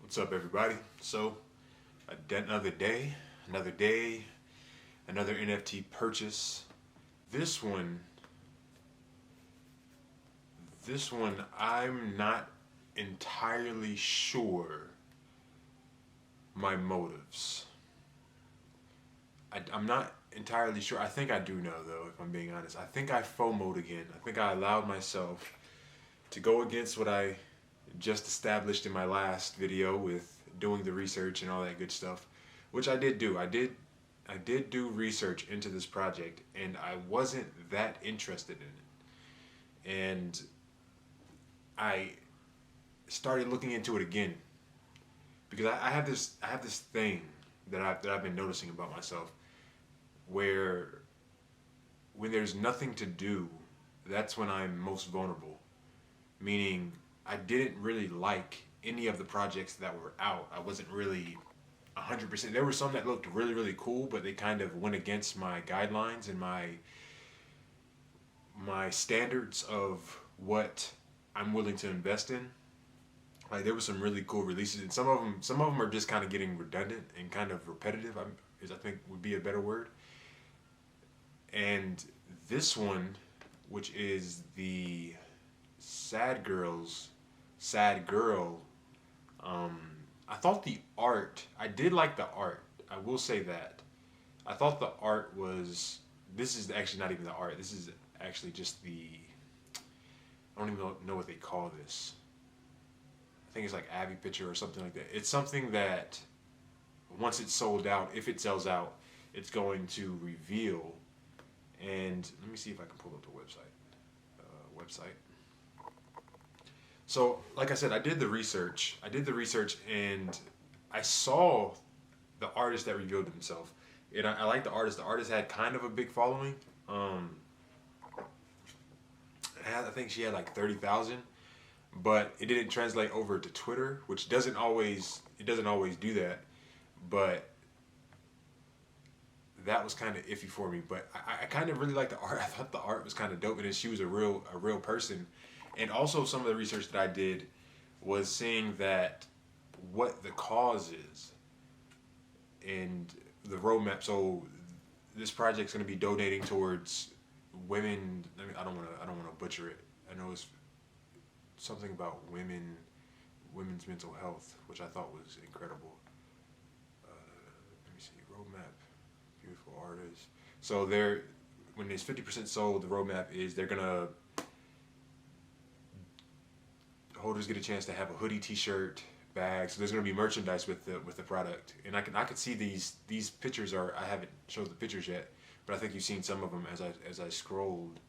What's up, everybody? So, another day, another NFT purchase. This one, I'm not entirely sure my motives. I'm not entirely sure. I think I do know, though, if I'm being honest. I think I FOMO'd again. I think I allowed myself to go against what I just established in my last video with doing the research and all that good stuff, which I did do. I did do research into this project, and I wasn't that interested in it. And I started looking into it again because I have this thing that I've been noticing about myself, where when there's nothing to do, that's when I'm most vulnerable. Meaning, I didn't really like any of the projects that were out. I wasn't really 100%. There were some that looked really, really cool, but they kind of went against my guidelines and my standards of what I'm willing to invest in. Like, there were some really cool releases, and some of them are just kind of getting redundant and kind of repetitive. I think would be a better word. And this one, which is the Sad Girl. I thought I did like the art. I will say that. I thought the art was, this is actually not even the art. This is actually just I don't even know what they call this. I think it's like Abby picture or something like that. It's something that once it's sold out, if it sells out, it's going to reveal. And let me see if I can pull up the website. So, like I said, I did the research, and I saw the artist that revealed himself. And I like the artist. The artist had kind of a big following. I think she had like 30,000, but it didn't translate over to Twitter, which doesn't always do that. But that was kind of iffy for me. But I kind of really liked the art. I thought the art was kind of dope, and then she was a real person. And also, some of the research that I did was seeing that what the cause is and the roadmap. So this project's going to be donating towards women. I don't want to butcher it. I know it's something about women's mental health, which I thought was incredible. Let me see, roadmap, beautiful artists. So when it's 50% sold, the roadmap is they're gonna holders get a chance to have a hoodie, t-shirt, bag. So there's gonna be merchandise with the product, and I could see these pictures are, I haven't showed the pictures yet, but I think you've seen some of them as I scrolled.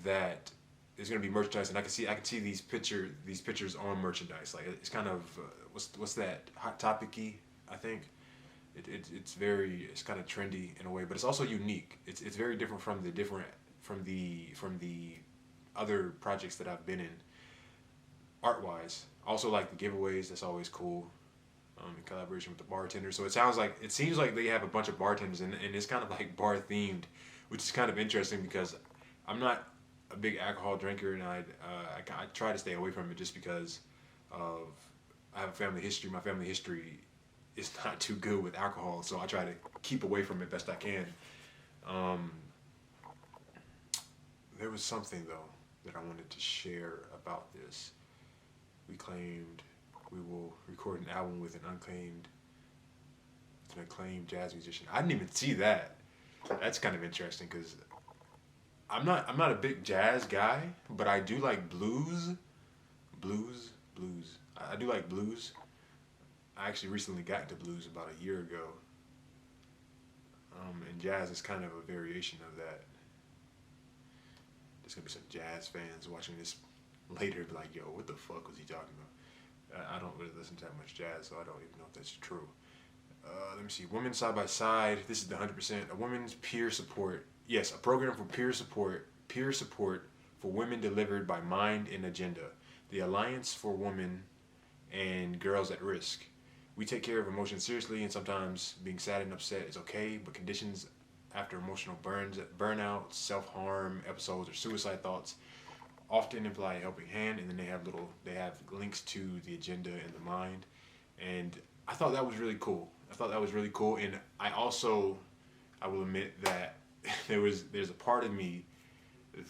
That there's gonna be merchandise, and I can see these pictures on merchandise. Like, it's kind of what's that, hot topic-y, I think. It's kind of trendy in a way, but it's also unique. It's very different from the other projects that I've been in, art wise. Also, like the giveaways, that's always cool. In collaboration with the bartender. So it seems like they have a bunch of bartenders, and it's kind of like bar themed, which is kind of interesting because I'm not a big alcohol drinker, and I try to stay away from it just because of, I have a family history. My family history is not too good with alcohol, so I try to keep away from it best I can. There was something, though, that I wanted to share about this. We will record an album with an acclaimed jazz musician. I didn't even see that. That's kind of interesting because I'm not a big jazz guy, but I do like blues. I do like blues. I actually recently got into blues about a year ago. And jazz is kind of a variation of that. There's gonna be some jazz fans watching this later, be like, "Yo, what the fuck was he talking about?" I don't really listen to that much jazz, so I don't even know if that's true. Let me see. Women side by side. This is the 100%. A women's peer support. Yes, a program for peer support for women delivered by Mind and Agenda, the Alliance for Women and Girls at Risk. We take care of emotions seriously, and sometimes being sad and upset is okay, but conditions after emotional burnout, self-harm episodes, or suicide thoughts often imply a helping hand, and then they have links to the agenda and the mind, and I thought that was really cool. I thought that was really cool, and I will admit that there's a part of me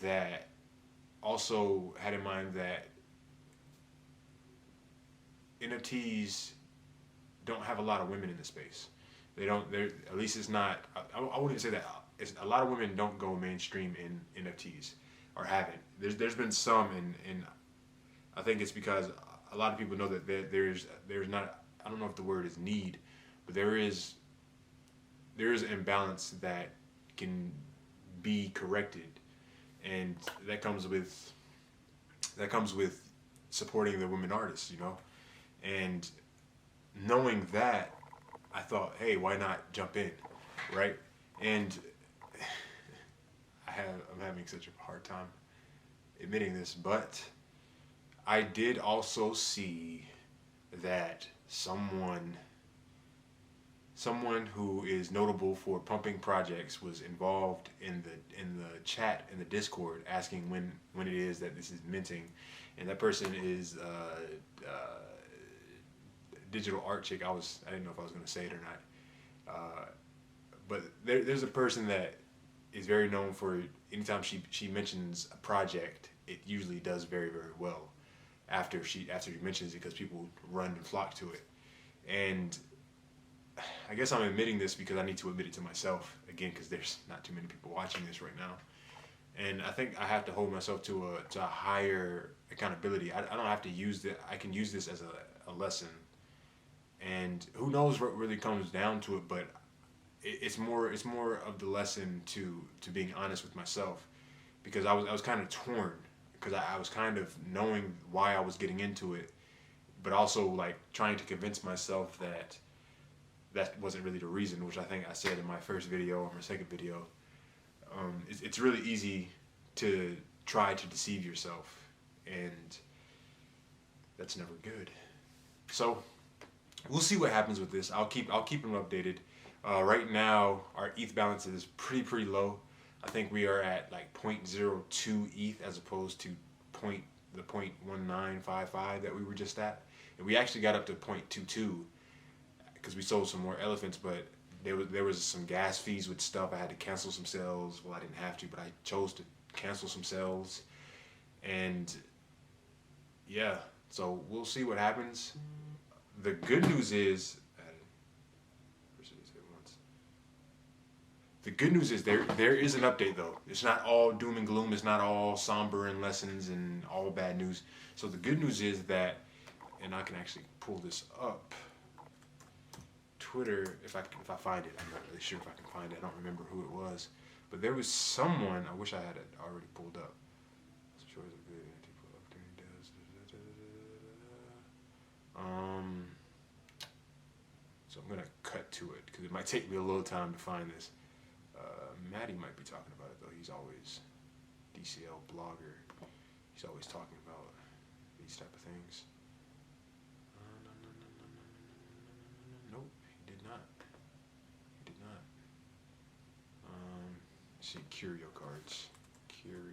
that also had in mind that NFTs don't have a lot of women in the space. They don't. They're at least it's not. I wouldn't say that. It's, a lot of women don't go mainstream in NFTs or haven't. There's been some, and I think it's because a lot of people know that there's not. I don't know if the word is need, but there is an imbalance that can be corrected, and that comes with supporting the women artists, you know, and knowing that, I thought, hey, why not jump in, right? And I'm having such a hard time admitting this, but I did also see that someone who is notable for pumping projects was involved in the chat in the Discord, asking when it is that this is minting, and that person is digital art chick. I didn't know if I was going to say it or not, but there's a person that is very known for, anytime she mentions a project, it usually does very, very well after she mentions it, because people run and flock to it. And I guess I'm admitting this because I need to admit it to myself again, because there's not too many people watching this right now, and I think I have to hold myself to a higher accountability. I don't have to use it. I can use this as a lesson, and who knows what really comes down to it, but it's more of the lesson to being honest with myself, because I was kind of torn, because I was kind of knowing why I was getting into it, but also like trying to convince myself that wasn't really the reason, which I think I said in my first video or my second video. It's really easy to try to deceive yourself, and that's never good. So we'll see what happens with this. I'll keep them updated. Right now, our ETH balance is pretty low. I think we are at like 0.02 ETH as opposed to the 0.1955 that we were just at, and we actually got up to 0.22 because we sold some more elephants, but there was some gas fees with stuff. I had to cancel some sales. Well, I didn't have to, but I chose to cancel some sales, and yeah. So we'll see what happens. The good news is, there is an update though. It's not all doom and gloom. It's not all somber and lessons and all bad news. So the good news is that, and I can actually pull this up. Twitter, if I find it, I'm not really sure if I can find it. I don't remember who it was, but there was someone. I wish I had it already pulled up. So I'm gonna cut to it because it might take me a little time to find this. Maddie might be talking about it though. He's always DCL blogger. He's always talking about these type of things. Nope, he did not. He did not. Let's see, Curio cards. Curio.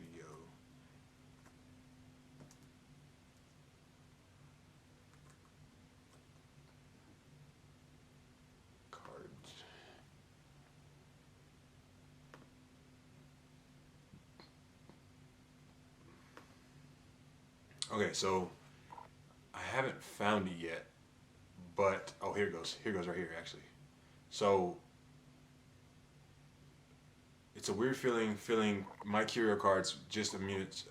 Okay, so I haven't found it yet, but oh, here it goes. Here it goes right here, actually. So it's a weird feeling my Curio cards just a minute,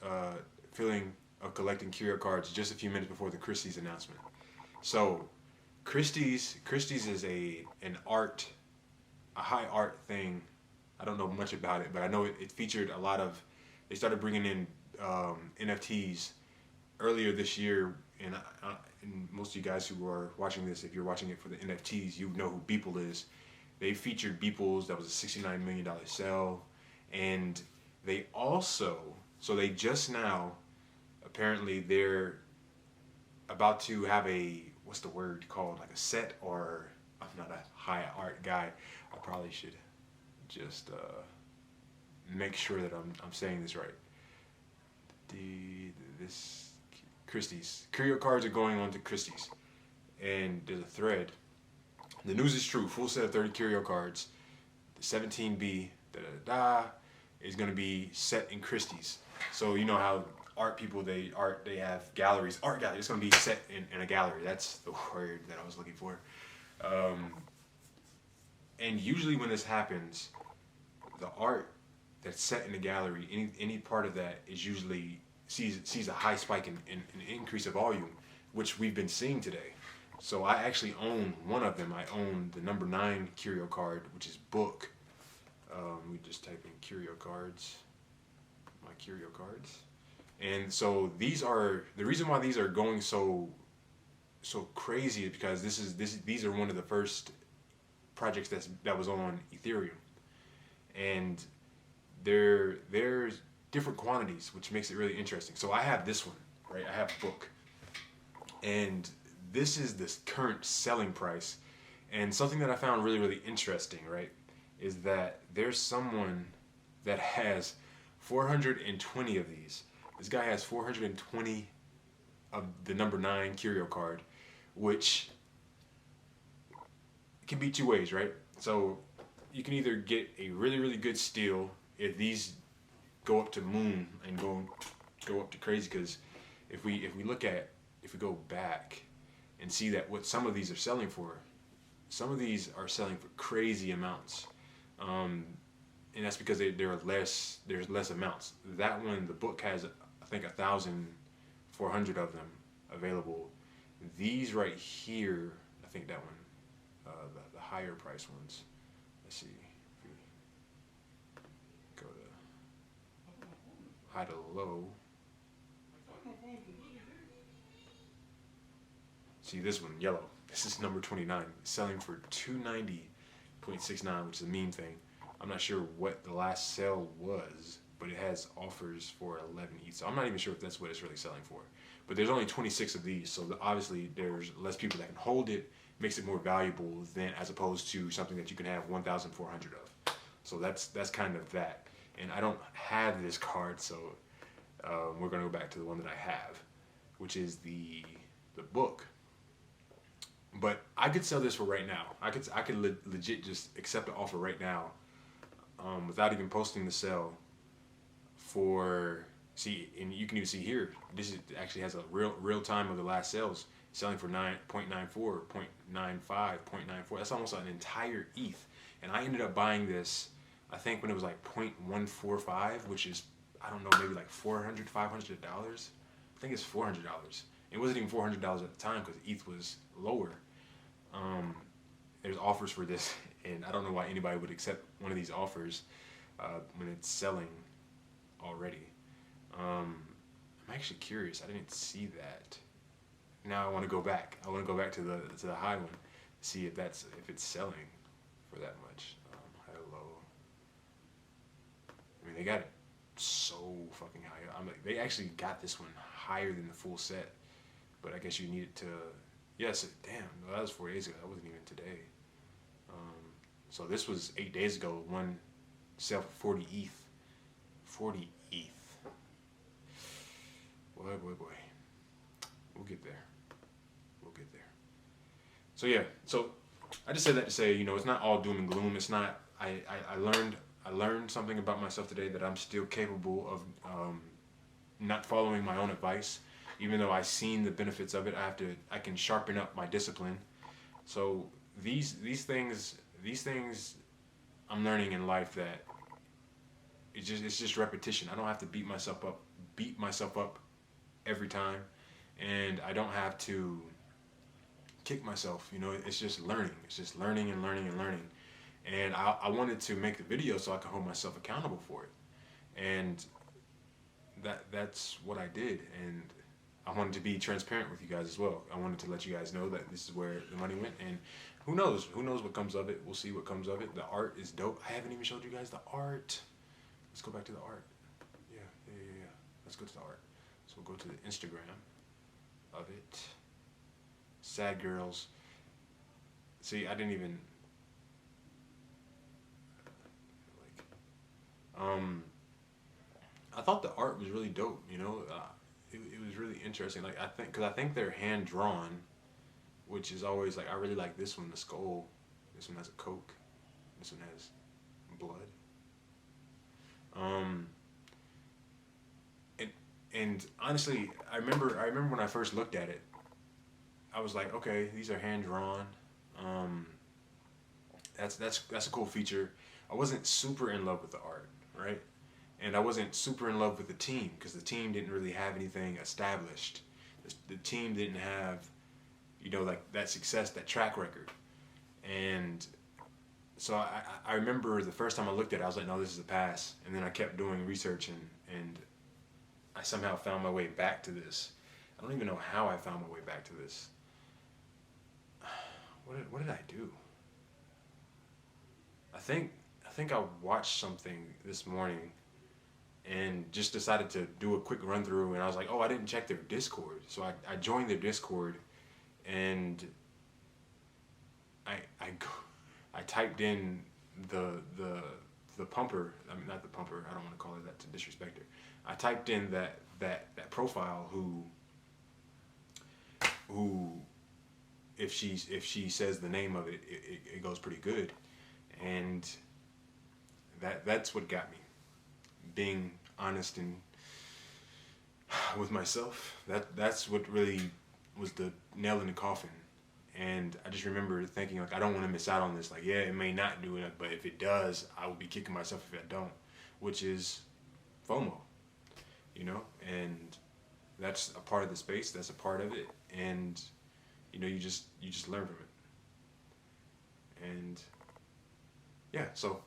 feeling of collecting Curio cards just a few minutes before the Christie's announcement. So Christie's is a high art thing. I don't know much about it, but I know it featured a lot of. They started bringing in NFTs earlier this year, and most of you guys who are watching this, if you're watching it for the NFTs, you know who Beeple is. They featured Beeples. That was a $69 million sale, and they also, so they just now, apparently they're about to have a, what's the word called, like a set, or I'm not a high art guy. I probably should just make sure that I'm saying this right. this Christie's. Curio cards are going on to Christie's. And there's a thread. The news is true. Full set of 30 Curio cards. The 17B is going to be set in Christie's. So you know how art people, they have galleries. Art gallery. It's going to be set in a gallery. That's the word that I was looking for. And usually when this happens, the art that's set in the gallery, any part of that is usually sees a high spike in increase of volume, which we've been seeing today. So I actually own one of them. I own the number 9 Curio card, which is book. We just type in Curio cards, my Curio cards. And so these are, the reason why these are going so crazy is because these are one of the first projects that was on Ethereum. And there's different quantities, which makes it really interesting. So I have this one, right? I have book. And this is the current selling price. And something that I found really, really interesting, right, is that there's someone that has 420 of these. This guy has 420 of the number 9 Curio card, which can be two ways, right? So you can either get a really, really good steal if these go up to moon and go up to crazy, because if we go back and see that what some of these are selling for, some of these are selling for crazy amounts, and that's because there's less amounts. That one, the book has, I think, 1,400 of them available. These right here, I think that one, the higher price ones. Let's see, if we go to high to low. See this one, yellow. This is number 29, selling for 290.69, which is a meme thing. I'm not sure what the last sale was, but it has offers for 11 ETH. So I'm not even sure if that's what it's really selling for. But there's only 26 of these, so obviously there's less people that can hold it. Makes it more valuable than as opposed to something that you can have 1,400 of. So that's kind of that. And I don't have this card, so we're gonna go back to the one that I have, which is the book. But I could sell this for right now. I could legit just accept the offer right now, without even posting the sale. And you can even see here, this actually has a real time of the last sales, selling for 9.94, 0.95, 0.94. That's almost an entire ETH. And I ended up buying this, I think, when it was like 0.145, which is, I don't know, maybe like $400, $500. I think it's $400. It wasn't even $400 at the time because ETH was lower. There's offers for this, and I don't know why anybody would accept one of these offers when it's selling already. I'm actually curious. I didn't see that. Now I want to go back. I want to go back to the high one, see if it's selling for that much. High to low. I mean, they got it so fucking high. I'm like, they actually got this one higher than the full set, but I guess you need it to. Yes, damn. No, that was 4 days ago. That wasn't even today. So this was 8 days ago. One sell for 40 ETH. 40 ETH. Boy. We'll get there. So yeah. So I just said that to say, it's not all doom and gloom. It's not. I learned something about myself today, that I'm still capable of not following my own advice. Even though I've seen the benefits of it, I can sharpen up my discipline. So these things I'm learning in life, that it's just repetition. I don't have to beat myself up every time, and I don't have to kick myself. It's just learning. It's just learning and learning and learning. And I wanted to make the video so I could hold myself accountable for it, and that's what I did. And I wanted to be transparent with you guys as well. I wanted to let you guys know that this is where the money went, and who knows what comes of it. We'll see what comes of it. The art is dope. I haven't even showed you guys the art. Let's go back to the art. Yeah. Let's go to the art. So we'll go to the Instagram of it. Sad girls. See, I didn't even I thought the art was really dope. You know, it was really interesting. Like because I think they're hand drawn, which is always like I really like this one, the skull. This one has a Coke. This one has blood. Um, and and honestly, I remember when I first looked at it, I was like, okay, these are hand drawn. Um, that's a cool feature. I wasn't super in love with the art, right? And I wasn't super in love with the team because the team didn't really have anything established. The team didn't have, like that success, that track record. And so I remember the first time I looked at it, I was like, no, this is a pass. And then I kept doing research and I somehow found my way back to this. I don't even know how I found my way back to this. What did I do? I think I watched something this morning and just decided to do a quick run through, and I was like, oh, I didn't check their Discord. So I joined their Discord, and I go, I typed in the pumper. I mean, not the pumper. I don't want to call her that to disrespect her. I typed in that profile who if she says the name of it goes pretty good, and that's what got me being honest and with myself. That's what really was the nail in the coffin. And I just remember thinking like I don't want to miss out on this. Like, yeah, it may not do it, but if it does, I will be kicking myself if I don't, which is FOMO, and that's a part of the space. That's a part of it, and you just learn from it. And yeah, so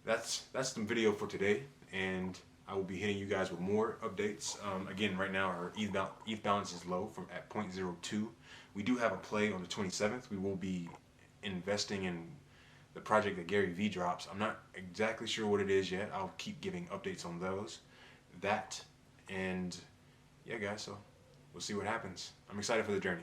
that's the video for today, and I will be hitting you guys with more updates. Again, right now our ETH balance is low from at 0.02. We do have a play on the 27th. We will be investing in the project that Gary Vee drops. I'm not exactly sure what it is yet. I'll keep giving updates on those. And yeah, guys, so we'll see what happens. I'm excited for the journey.